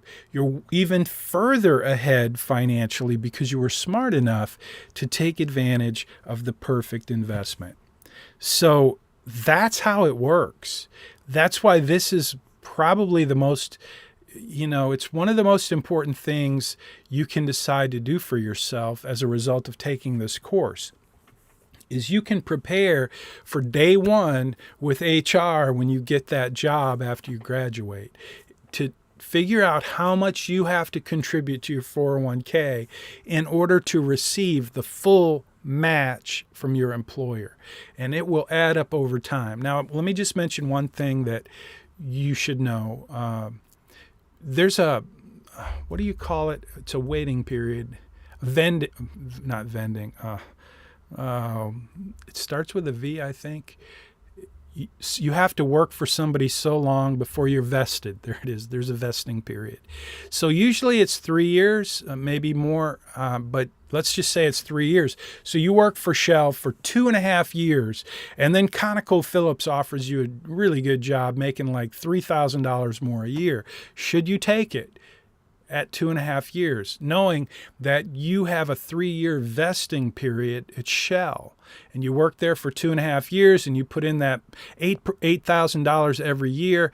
even further ahead financially because you were smart enough to take advantage of the perfect investment. So that's how it works. That's why this is probably the most, it's one of the most important things you can decide to do for yourself as a result of taking this course. Is you can prepare for day one with HR when you get that job after you graduate, to figure out how much you have to contribute to your 401k in order to receive the full match from your employer. And it will add up over time. Now, let me just mention one thing that you should know. There's a, what do you call it? It's a waiting period. Not vending. It starts with a V, I think. You have to work for somebody so long before you're vested. There it is. There's a vesting period. So usually it's 3 years, maybe more, but let's just say it's 3 years. So you work for Shell for 2.5 years, and then ConocoPhillips offers you a really good job making like $3,000 more a year. Should you take it at 2.5 years, knowing that you have a 3-year vesting period at Shell, and you work there for 2.5 years, and you put in that $8,000 every year?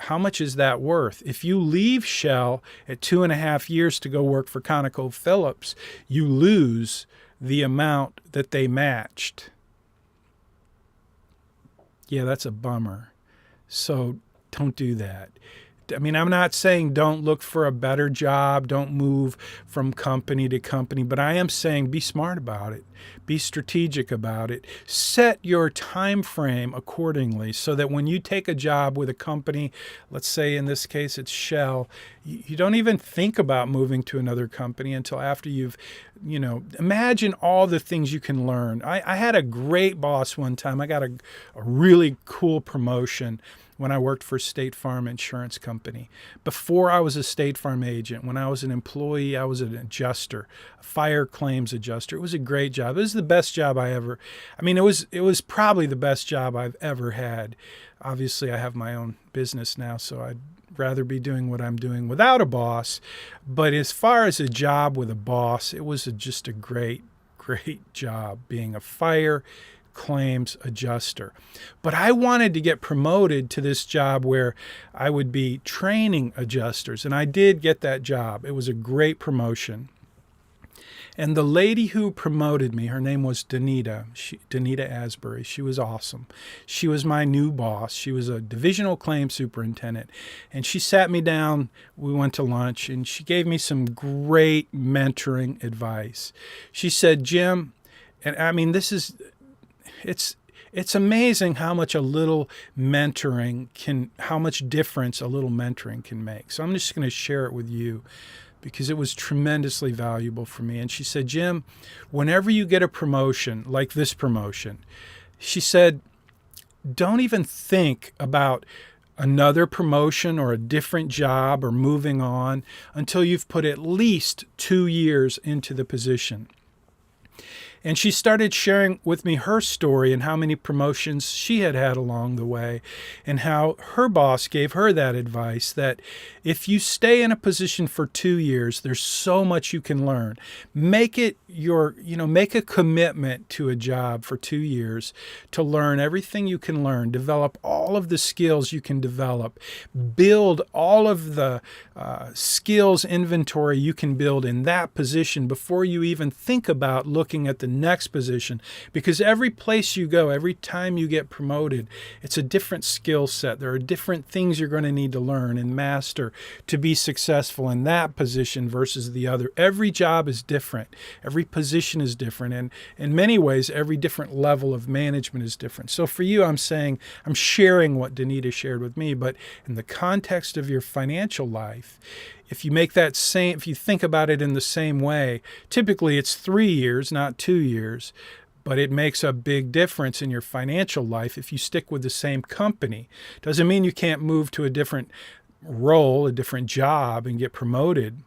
How much is that worth? If you leave Shell at 2.5 years to go work for ConocoPhillips, you lose the amount that they matched. Yeah, that's a bummer. So don't do that. I mean, I'm not saying don't look for a better job, don't move from company to company, but I am saying be smart about it. Be strategic about it. Set your time frame accordingly so that when you take a job with a company, let's say in this case it's Shell, you don't even think about moving to another company until after you've, imagine all the things you can learn. I had a great boss one time. I got a really cool promotion when I worked for State Farm Insurance Company. Before I was a State Farm agent, when I was an employee, I was an adjuster, a fire claims adjuster. It was a great job. It was the best job it was probably the best job I've ever had. Obviously, I have my own business now, so I'd rather be doing what I'm doing without a boss. But as far as a job with a boss, it was just a great, great job being a fire claims adjuster. But I wanted to get promoted to this job where I would be training adjusters, and I did get that job. It was a great promotion. And the lady who promoted me, her name was Danita Asbury. She was awesome. She was my new boss. She was a divisional claims superintendent. And she sat me down, we went to lunch, and she gave me some great mentoring advice. She said, Jim, and I mean, it's amazing how much how much difference a little mentoring can make. So I'm just going to share it with you because it was tremendously valuable for me. And she said, Jim, whenever you get a promotion like this promotion, she said, don't even think about another promotion or a different job or moving on until you've put at least 2 years into the position. And she started sharing with me her story and how many promotions she had had along the way, and how her boss gave her that advice that if you stay in a position for 2 years, there's so much you can learn. Make a commitment to a job for 2 years to learn everything you can learn, develop all of the skills you can develop, build all of the skills inventory you can build in that position before you even think about looking at the next position. Because every place you go, every time you get promoted, it's a different skill set. There are different things you're going to need to learn and master to be successful in that position versus the other. Every job is different. Every position is different. And in many ways, every different level of management is different. So for you, I'm sharing what Danita shared with me, but in the context of your financial life, if you think about it in the same way, typically it's 3 years, not 2 years, but it makes a big difference in your financial life if you stick with the same company. Doesn't mean you can't move to a different role, a different job, and get promoted.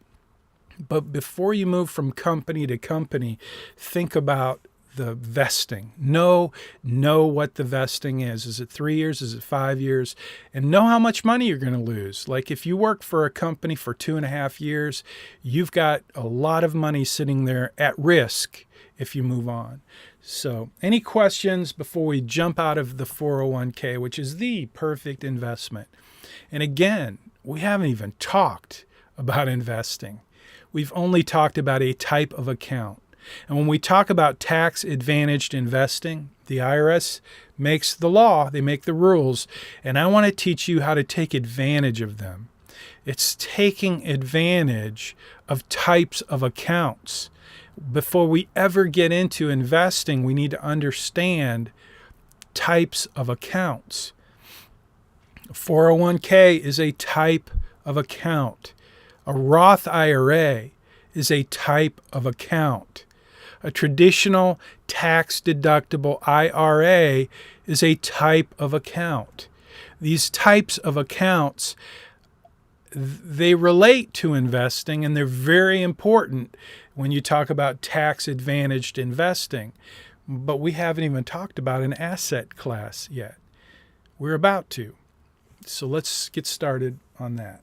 But before you move from company to company, think about the vesting. Know what the vesting is. Is it 3 years? Is it 5 years? And know how much money you're going to lose. Like if you work for a company for 2.5 years, you've got a lot of money sitting there at risk if you move on. So any questions before we jump out of the 401k, which is the perfect investment? And again, we haven't even talked about investing. We've only talked about a type of account. And when we talk about tax-advantaged investing, the IRS makes the law, they make the rules, and I want to teach you how to take advantage of them. It's taking advantage of types of accounts. Before we ever get into investing, we need to understand types of accounts. 401k is a type of account. A Roth IRA is a type of account. A traditional tax-deductible IRA is a type of account. These types of accounts, they relate to investing, and they're very important when you talk about tax-advantaged investing. But we haven't even talked about an asset class yet. We're about to. So let's get started on that.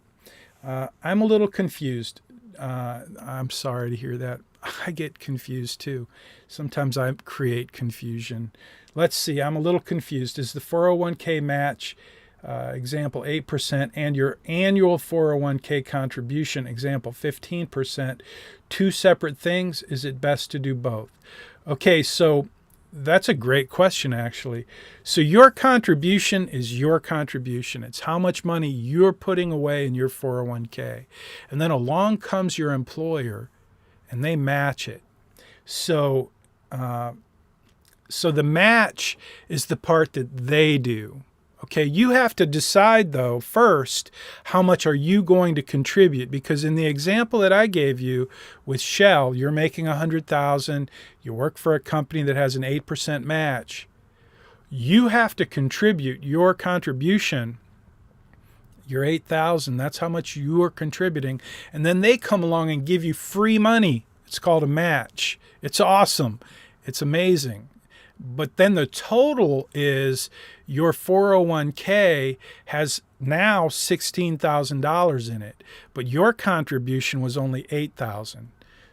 I'm a little confused. I'm sorry to hear that. I get confused too. Sometimes I create confusion. Let's see. I'm a little confused. Is the 401k match, example 8%, and your annual 401k contribution, example 15%, two separate things? Is it best to do both? Okay, so that's a great question, actually. So your contribution is your contribution. It's how much money you're putting away in your 401k. And then along comes your employer, and they match it. So the match is the part that they do. Okay, you have to decide, though, first, how much are you going to contribute? Because in the example that I gave you with Shell, you're making $100,000. You work for a company that has an 8% match. You have to contribute your contribution, your $8,000. That's how much you are contributing. And then they come along and give you free money. It's called a match. It's awesome. It's amazing. But then the total is your 401k has now $16,000 in it, but your contribution was only $8,000.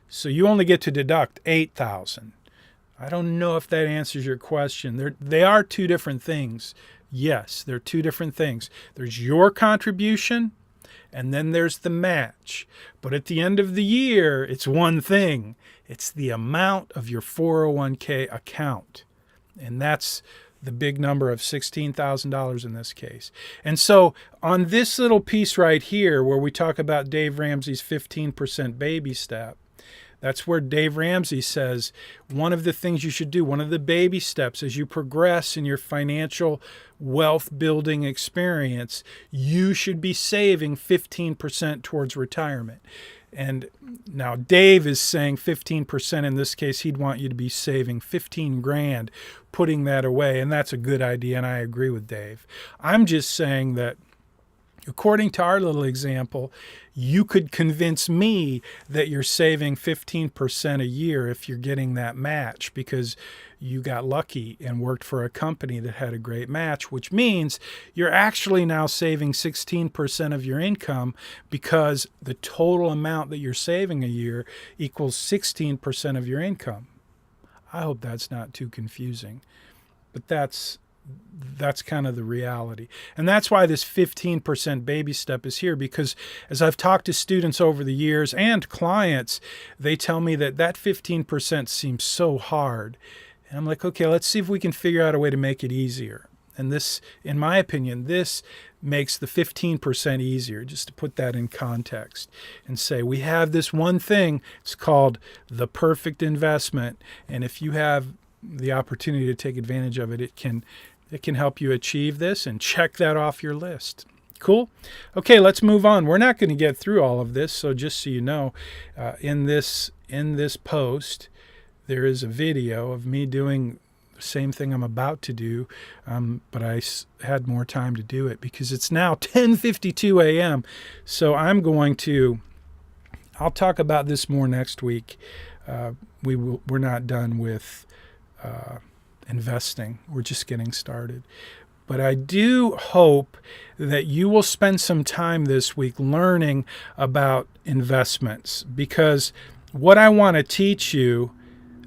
So you only get to deduct $8,000. I don't know if that answers your question. They are two different things. Yes, they're two different things. There's your contribution, and then there's the match. But at the end of the year, it's one thing. It's the amount of your 401k account. And that's the big number of $16,000 in this case. And so on this little piece right here, where we talk about Dave Ramsey's 15% baby step, that's where Dave Ramsey says one of the things you should do, one of the baby steps as you progress in your financial wealth building experience, you should be saving 15% towards retirement. And now Dave is saying 15%. In this case, he'd want you to be saving 15 grand, putting that away. And that's a good idea. And I agree with Dave. I'm just saying that according to our little example, you could convince me that you're saving 15% a year if you're getting that match because you got lucky and worked for a company that had a great match, which means you're actually now saving 16% of your income because the total amount that you're saving a year equals 16% of your income. I hope that's not too confusing, but that's kind of the reality. And that's why this 15% baby step is here, because as I've talked to students over the years and clients, they tell me that 15% seems so hard. And I'm like, okay, let's see if we can figure out a way to make it easier. And this, in my opinion, this makes the 15% easier, just to put that in context and say, we have this one thing, it's called the perfect investment. And if you have the opportunity to take advantage of it, it can help you achieve this, and check that off your list. Cool? Okay, let's move on. We're not going to get through all of this, so just so you know, in this post, there is a video of me doing the same thing I'm about to do, but I had more time to do it because it's now 10:52 a.m. So I'm going to I'll talk about this more next week. We're not done with investing. We're just getting started. But I do hope that you will spend some time this week learning about investments, because what I want to teach you,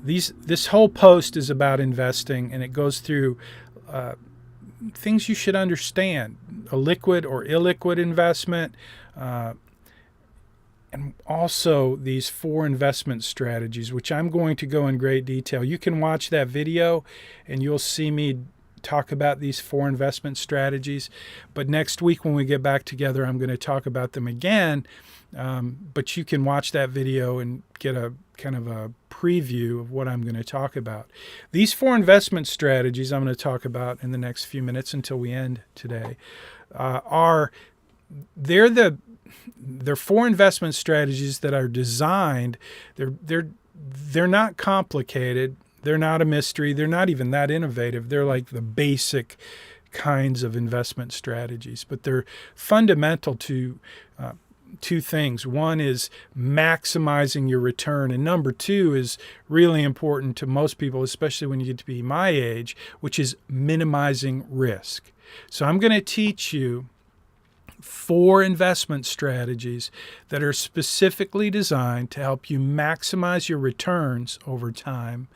this whole post is about investing, and it goes through things you should understand: a liquid or illiquid investment, and also these 4 investment strategies, which I'm going to go in great detail. You can watch that video and you'll see me talk about these 4 investment strategies. But next week when we get back together, I'm going to talk about them again. But you can watch that video and get a kind of a preview of what I'm going to talk about. These 4 investment strategies I'm going to talk about in the next few minutes until we end today they're 4 investment strategies that are designed. They're not complicated. They're not a mystery. They're not even that innovative. They're like the basic kinds of investment strategies, but they're fundamental to 2 things. One is maximizing your return, and number 2 is really important to most people, especially when you get to be my age, which is minimizing risk. So I'm going to teach you 4 investment strategies that are specifically designed to help you maximize your returns over time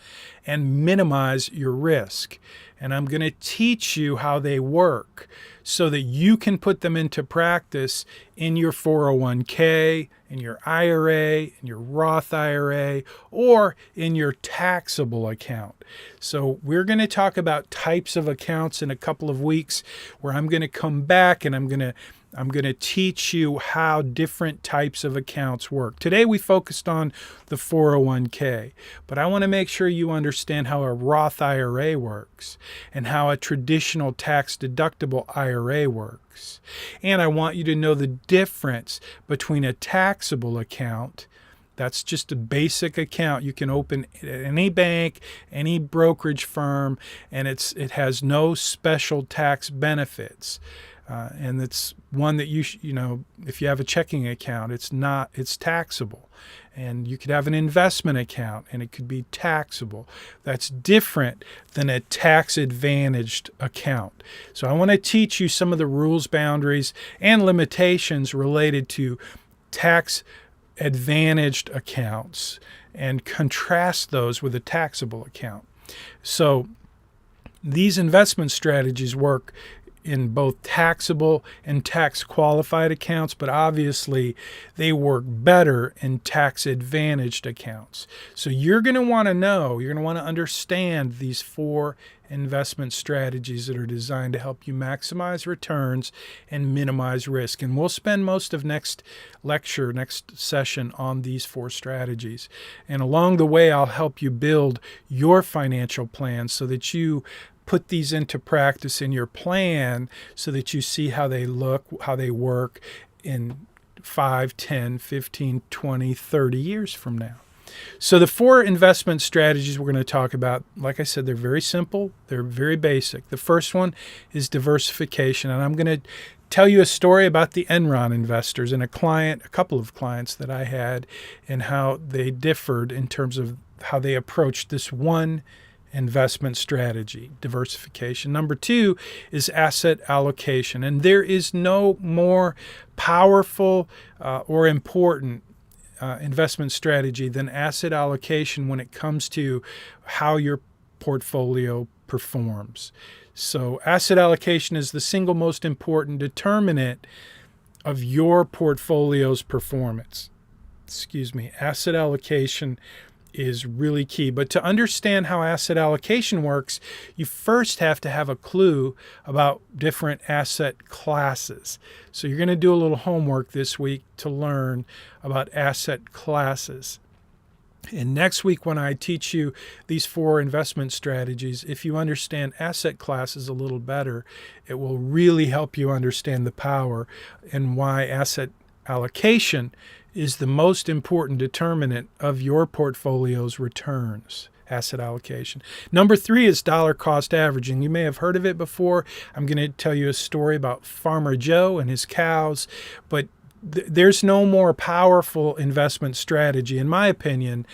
and minimize your risk. And I'm going to teach you how they work so that you can put them into practice in your 401k, in your IRA, in your Roth IRA, or in your taxable account. So we're going to talk about types of accounts in a couple of weeks, where I'm going to come back and I'm going to teach you how different types of accounts work. Today we focused on the 401k, but I want to make sure you understand how a Roth IRA works and how a traditional tax-deductible IRA works. And I want you to know the difference between a taxable account, that's just a basic account you can open at any bank, any brokerage firm, and it has no special tax benefits. And it's one that if you have a checking account, it's taxable. And you could have an investment account and it could be taxable. That's different than a tax-advantaged account. So I want to teach you some of the rules, boundaries, and limitations related to tax-advantaged accounts and contrast those with a taxable account. So these investment strategies work in both taxable and tax-qualified accounts, but obviously they work better in tax-advantaged accounts. So you're going to want to understand these 4 investment strategies that are designed to help you maximize returns and minimize risk. And we'll spend most of next session on these 4 strategies. And along the way, I'll help you build your financial plan so that you put these into practice in your plan so that you see how they look, how they work in 5, 10, 15, 20, 30 years from now. So the 4 investment strategies we're going to talk about, like I said, they're very simple. They're very basic. The first one is diversification. And I'm going to tell you a story about the Enron investors and a couple of clients that I had, and how they differed in terms of how they approached this one investment strategy, diversification. Number 2 is asset allocation. And there is no more powerful or important investment strategy than asset allocation when it comes to how your portfolio performs. So asset allocation is the single most important determinant of your portfolio's performance. Asset allocation is really key. But to understand how asset allocation works, you first have to have a clue about different asset classes. So you're going to do a little homework this week to learn about asset classes. And next week, when I teach you these 4 investment strategies, if you understand asset classes a little better, it will really help you understand the power and why asset allocation is the most important determinant of your portfolio's returns. Asset allocation. Number 3 is dollar cost averaging. You may have heard of it before. I'm going to tell you a story about Farmer Joe and his cows, but there's no more powerful investment strategy, in my opinion,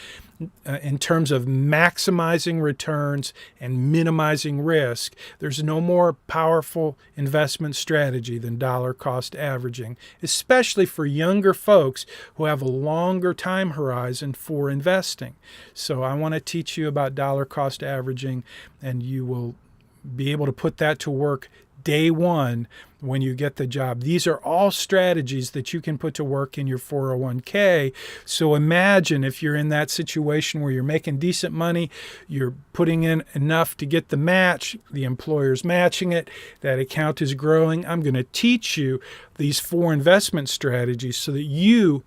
in terms of maximizing returns and minimizing risk. There's no more powerful investment strategy than dollar cost averaging, especially for younger folks who have a longer time horizon for investing. So I want to teach you about dollar cost averaging, and you will be able to put that to work day one when you get the job. These are all strategies that you can put to work in your 401k. So imagine if you're in that situation where you're making decent money, you're putting in enough to get the match, the employer's matching it, that account is growing. I'm going to teach you these 4 investment strategies so that you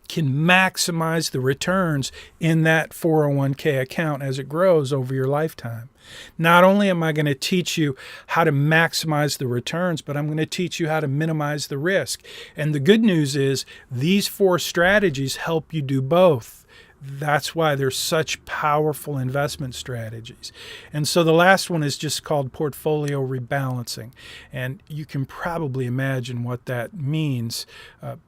can maximize the returns in that 401k account as it grows over your lifetime. Not only am I going to teach you how to maximize the returns, but I'm going to teach you how to minimize the risk. And the good news is these 4 strategies help you do both. That's why they're such powerful investment strategies. And so the last one is just called portfolio rebalancing. And you can probably imagine what that means,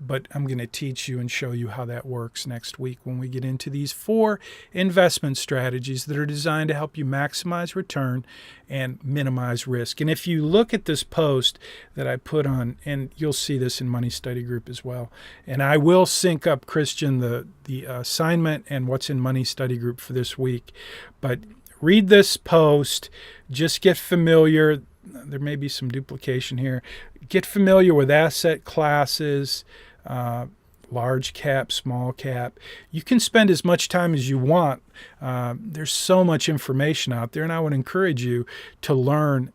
but I'm going to teach you and show you how that works next week when we get into these 4 investment strategies that are designed to help you maximize return and minimize risk. And if you look at this post that I put on, and you'll see this in Money Study Group as well, and I will sync up, Christian, the assignment and what's in Money Study Group for this week. But read this post, just get familiar. There may be some duplication here. Get familiar with asset classes, large cap, small cap. You can spend as much time as you want. There's so much information out there, and I would encourage you to learn.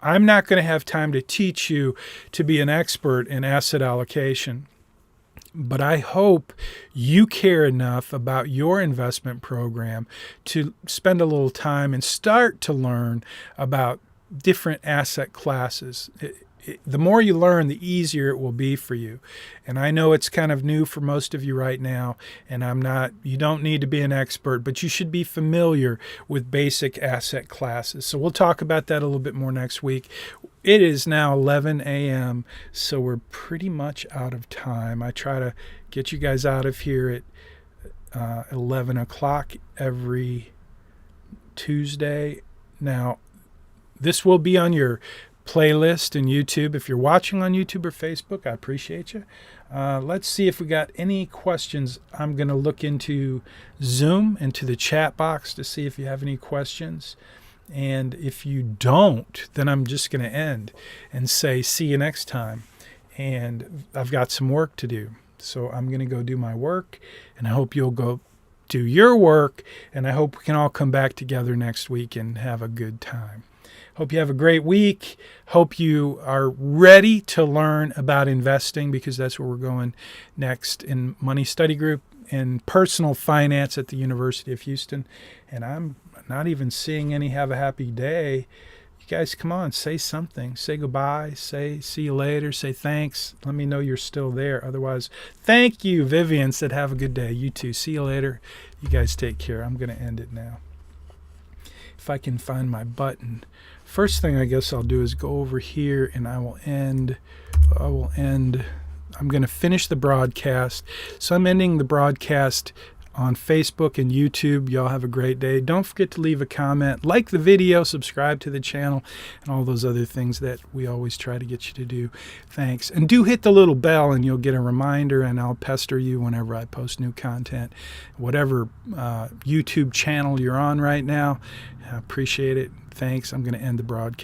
I'm not going to have time to teach you to be an expert in asset allocation, but I hope you care enough about your investment program to spend a little time and start to learn about different asset classes. The more you learn, the easier it will be for you. And I know it's kind of new for most of you right now, and you don't need to be an expert, but you should be familiar with basic asset classes. So we'll talk about that a little bit more next week. It is now 11 a.m., so we're pretty much out of time. I try to get you guys out of here at 11 o'clock every Tuesday. Now, this will be on your playlist in YouTube. If you're watching on YouTube or Facebook, I appreciate you. Let's see if we got any questions. I'm going to look into Zoom, into the chat box to see if you have any questions. And if you don't, then I'm just going to end and say, see you next time. And I've got some work to do. So I'm going to go do my work, and I hope you'll go do your work. And I hope we can all come back together next week and have a good time. Hope you have a great week. Hope you are ready to learn about investing, because that's where we're going next in Money Study Group and personal finance at the University of Houston. And I'm not even seeing any have a happy day. You guys, come on, say something. Say goodbye. Say see you later. Say thanks. Let me know you're still there. Otherwise, thank you. Vivian said have a good day. You too. See you later. You guys take care. I'm going to end it now. If I can find my button. First thing I guess I'll do is go over here, and I will end. I'm going to finish the broadcast. So I'm ending the broadcast on Facebook and YouTube. Y'all have a great day. Don't forget to leave a comment, like the video, subscribe to the channel, and all those other things that we always try to get you to do. Thanks. And do hit the little bell, and you'll get a reminder, and I'll pester you whenever I post new content. Whatever YouTube channel you're on right now, I appreciate it. Thanks. I'm going to end the broadcast.